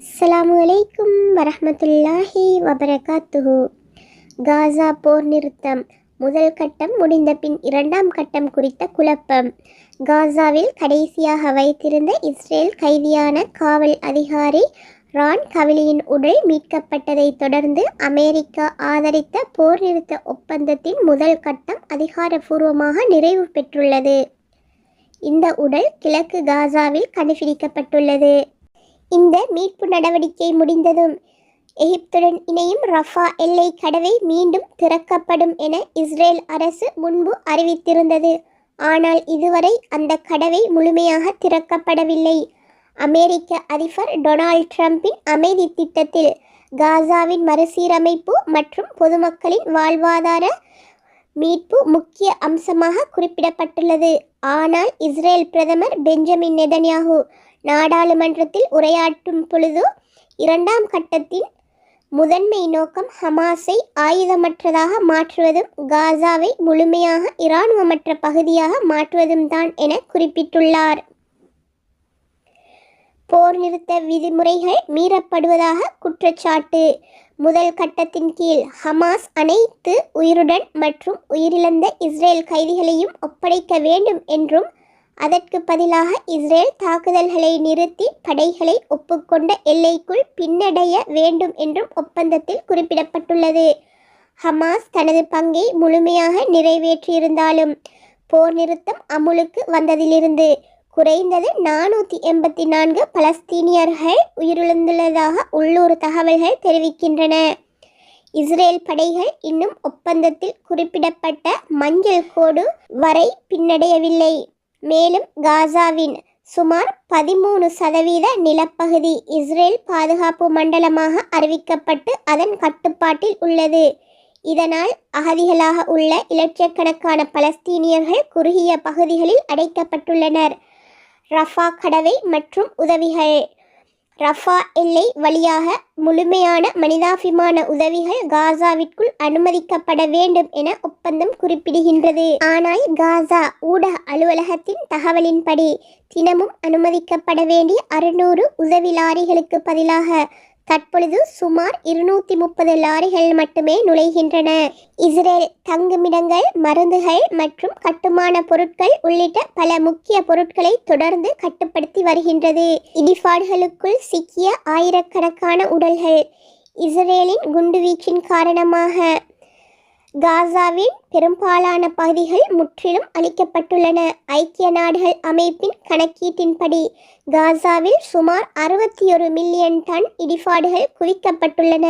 அஸ்ஸலாமு அலைக்கும் வரஹ்மத்துல்லாஹி வபரகாத்துஹு. காசா போர் நிறுத்தம் முதல் கட்டம் முடிந்த பின் இரண்டாம் கட்டம் குறித்த குழப்பம். காசாவில் கடைசியாக வைத்திருந்த இஸ்ரேல் கைதியான காவல் அதிகாரி ரான் கவிலியின் உடல் மீட்கப்பட்டதை தொடர்ந்து அமெரிக்கா ஆதரித்த போர் நிறுத்த ஒப்பந்தத்தின் முதல் கட்டம் அதிகாரப்பூர்வமாக நிறைவு பெற்றுள்ளது. இந்த உடல் கிழக்கு காசாவில் கண்டுபிடிக்கப்பட்டுள்ளது. இந்த மீட்பு நடவடிக்கை முடிந்ததும் எகிப்துடன் இணையும் ரஃபா எல்லை கடவை மீண்டும் திறக்கப்படும் என இஸ்ரேல் அரசு முன்பு அறிவித்திருந்தது. ஆனால் இதுவரை அந்த கடவை முழுமையாக திறக்கப்படவில்லை. அமெரிக்க அதிபர் டொனால்ட் ட்ரம்பின் அமைதி திட்டத்தில் காசாவின் மறுசீரமைப்பு மற்றும் பொதுமக்களின் வாழ்வாதார மீட்பு முக்கிய அம்சமாக குறிப்பிடப்பட்டுள்ளது. ஆனால் இஸ்ரேல் பிரதமர் பெஞ்சமின் நெதன்யாகு நாடாளுமன்றத்தில் உரையாற்றும் பொழுது இரண்டாம் கட்டத்தின் முதன்மை நோக்கம் ஹமாஸை ஆயுதமற்றதாக மாற்றுவதும் காசாவை முழுமையாக இராணுவமற்ற பகுதியாக மாற்றுவதும் தான் என குறிப்பிட்டுள்ளார். போர் நிறுத்த விதிமுறைகள் மீறப்படுவதாக குற்றச்சாட்டு. முதல் கட்டத்தின் கீழ் ஹமாஸ் அனைத்து உயிருடன் மற்றும் உயிரிழந்த இஸ்ரேல் கைதிகளையும் ஒப்படைக்க வேண்டும் என்றும் அதற்கு பதிலாக இஸ்ரேல் தாக்குதல்களை நிறுத்தி படைகளை ஒப்புக்கொண்ட எல்லைக்குள் பின்னடைய வேண்டும் என்றும் ஒப்பந்தத்தில் குறிப்பிடப்பட்டுள்ளது. ஹமாஸ் தனது பங்கை முழுமையாக நிறைவேற்றியிருந்தாலும் போர் நிறுத்தம் அமுலுக்கு வந்ததிலிருந்து குறைந்தது 484 பலஸ்தீனியர்கள் உயிரிழந்துள்ளதாக உள்ளூர் தகவல்கள் தெரிவிக்கின்றன. இஸ்ரேல் படைகள் இன்னும் ஒப்பந்தத்தில் குறிப்பிடப்பட்ட மஞ்சள் கோடு வரை பின்னடையவில்லை. மேலும் காசாவின் சுமார் 13% நிலப்பகுதி இஸ்ரேல் பாதுகாப்பு மண்டலமாக அறிவிக்கப்பட்டு அதன் கட்டுப்பாட்டில் உள்ளது. இதனால் அகதிகளாக உள்ள இலட்சக்கணக்கான பலஸ்தீனியர்கள் குறுகிய பகுதிகளில் அடைக்கப்பட்டுள்ளனர். ரஃபா கடவை மற்றும் உதவிகள். ரஃபா எல்லை வழியாக முழுமையான மனிதாபிமான உதவிகள் காசாவிற்குள் அனுமதிக்கப்பட வேண்டும் என ஒப்பந்தம் குறிப்பிடுகின்றது. ஆனால் காசா ஊடக அலுவலகத்தின் தகவலின்படி தினமும் அனுமதிக்கப்பட வேண்டிய 600 உதவி லாரிகளுக்கு பதிலாக தற்பொழுது சுமார் 230 லாரிகள் மட்டுமே நுழைகின்றன. இஸ்ரேல் தங்குமிடங்கள், மருந்துகள் மற்றும் கட்டுமான பொருட்கள் உள்ளிட்ட பல முக்கிய பொருட்களை தொடர்ந்து கட்டுப்படுத்தி வருகின்றது. இடிபாடுகளுக்குள் சிக்கிய ஆயிரக்கணக்கான உடல்கள். இஸ்ரேலின் குண்டுவீச்சின் காரணமாக காசாவின் பெரும்பாலான பகுதிகள் முற்றிலும் அழிக்கப்பட்டுள்ளன. ஐக்கிய நாடுகள் அமைப்பின் கணக்கீட்டின்படி காசாவில் சுமார் 61 மில்லியன் டன் இடிபாடுகள் குவிக்கப்பட்டுள்ளன.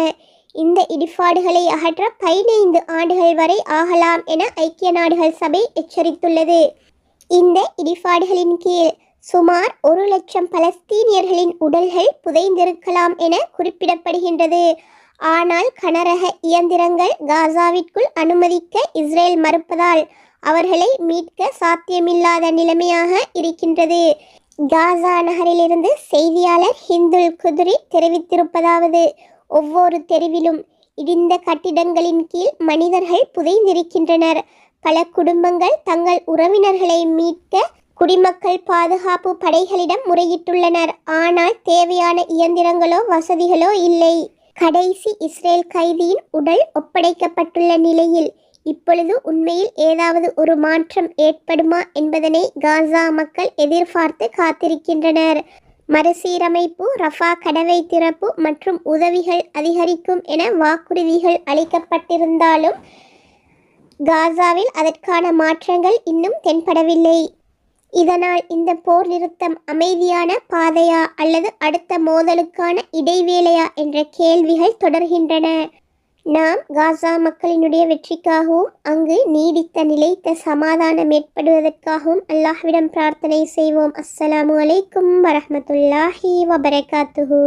இந்த இடிபாடுகளை அகற்ற 15 ஆண்டுகள் வரை ஆகலாம் என ஐக்கிய நாடுகள் சபை எச்சரித்துள்ளது. இந்த இடிபாடுகளின் கீழ் சுமார் 1 லட்சம் பலஸ்தீனியர்களின் உடல்கள் புதைந்திருக்கலாம் என குறிப்பிடப்படுகின்றது. ஆனால் கனரக இயந்திரங்கள் காசாவிற்குள் அனுமதிக்க இஸ்ரேல் மறுப்பதால் அவர்களை மீட்க சாத்தியமில்லாத நிலைமையாக இருக்கின்றது. காசா நகரிலிருந்து செய்தியாளர் ஹிந்துல் குதுரி தெரிவித்திருப்பதாவது: ஒவ்வொரு தெருவிலும் இடிந்த கட்டிடங்களின் கீழ் மனிதர்கள் புதைந்திருக்கின்றனர். பல குடும்பங்கள் தங்கள் உறவினர்களை மீட்க குடிமக்கள் பாதுகாப்பு படைகளிடம் முறையிட்டுள்ளனர். ஆனால் தேவையான இயந்திரங்களோ வசதிகளோ இல்லை. கடைசி இஸ்ரேல் கைதியின் உடல் ஒப்படைக்கப்பட்டுள்ள நிலையில் இப்பொழுது உண்மையில் ஏதாவது ஒரு மாற்றம் ஏற்படுமா என்பதனை காசா மக்கள் எதிர்பார்த்து காத்திருக்கின்றனர். மறுசீரமைப்பு, ரஃபா கடவை திறப்பு மற்றும் உதவிகள் அதிகரிக்கும் என வாக்குறுதிகள் அளிக்கப்பட்டிருந்தாலும் காசாவில் அதற்கான மாற்றங்கள் இன்னும் தென்படவில்லை. இதனால் இந்த போர் நிறுத்தம் அமைதியான பாதையா அல்லது அடுத்த மோதலுக்கான இடைவேளையா என்ற கேள்விகள் தொடர்கின்றன. நாம் காசா மக்களினுடைய வெற்றிக்காகவும் அங்கு நீடித்த நிலைத்த சமாதானம் ஏற்படுவதற்காகவும் அல்லாஹ்விடம் பிரார்த்தனை செய்வோம். அஸ்ஸலாமு அலைக்கும் வரஹ்மத்துல்லாஹி வபரகாத்துஹு.